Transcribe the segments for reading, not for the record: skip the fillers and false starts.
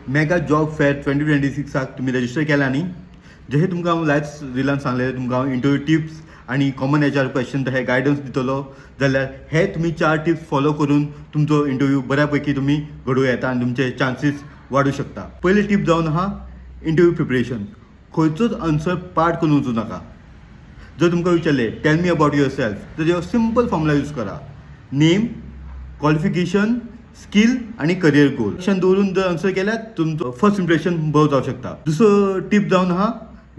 Mega job fair 2026 तुम्ही register केला न्ही. जशें तुमकां हांव लायव्ह रिलान सांगलें तुमकां हांव इंटरव्यू टिप्स आनी कॉमन HR क्वेश्चन हे गायडन्स दितलो जाल्यार हे तुम्ही 4 टिप्स फॉलो करून तुमचो इंटरव्यू बऱ्या पैकी तुम्ही घडोवं येता आनी तुमचे चान्सीस वाडूं शकता. पयली टीप जावन आहा इंटरव्यू प्रिपरेशन. खंयचोच आन्सर पाठ करून वचूं नाका. जर तुमकां विचारले tell me about your self तर सिंपल फॉर्मुला यूज करा. नेम, क्वॉलिफिकेशन, स्किल आणि करियर गोल ऑप्शन दवरून जर आन्सर केल्यार तुमचो फर्स्ट इम्प्रेशन बरो जावंक शकता. दुसरो टीप जावन आहा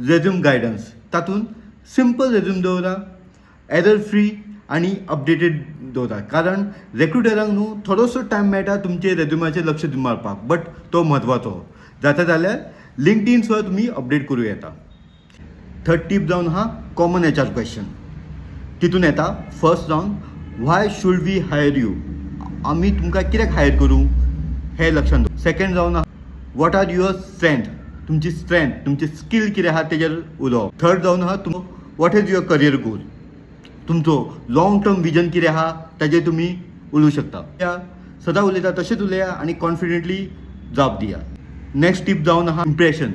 रेज्यूम गायडन्स. तातूंत सिंपल रेज्यूम दवरा, एरर फ्री आणि अपडेटेड दवरा. कारण रेक्रुटरांक न्हू थोडोसो टायम मेळटा तुमचे रेज्युमाचेर लक्ष मारपाक, बट तो म्हत्वाचो. जाता जाल्यार लिंक्डइन सुद्दां तुमी अपडेट करूं येता. थर्ड टीप जावन आहा कॉमन HR क्वेश्चन. तितून येता फर्स्ट जावन व्हाय शूड वी हायर यू. आमी तुमकां कित्याक हायर करूं हें लक्षांत दवर. सेकंड जावन वॉट आर युअर स्ट्रेंथ. तुमची स्ट्रेंथ, तुमचे स्कील कितें आहा तेजेर उलोवप. थर्ड जावन आहा what is your career goal. तुमचो लॉंग टर्म विजन कितें आहा ताजेर तुमी उलोवंक शकता. सदां उलयता तशेंच उलया आनी कॉन्फिडेंटली जाप दिया. नेक्स्ट टीप जावन आहा इम्प्रेशन.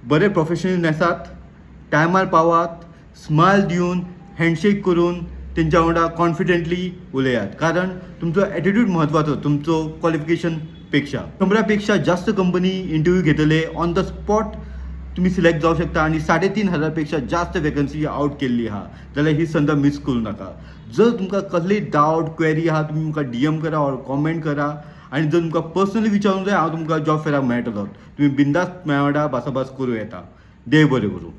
बरे प्रोफेशनल नेसात, टायमार पावात, स्मायल दिवन, हँडशेक करून तेंच्या वांगडा कॉन्फिडेंटली उलयात. कारण तुमचो एटिट्यूड म्हत्वाचो तुमचो क्वॉलिफिकेशन पेक्षा. 100 पेक्षा जास्त कंपनी इंटरव्यू घेतले ऑन द स्पॉट तुम्ही सिलेक्ट जावं शकता आणि 3,500 पेक्षा जास्त वॅकन्सी आउट केल्ली आहा जाल्यार ही संद मिस करूं नाका. जर तुमकां कसलीय डावट क्वेरी आहा तुमी म्हाका DM करा ऑर कॉमेंट करा. आनी जर तुमकां पर्सनली विचारूंक जाय हांव तुमकां जॉब फेराक मेळटलो. तुमी बिंदास मेळ्या वांगडा भासाभास करूं येता. देव बरें करूं.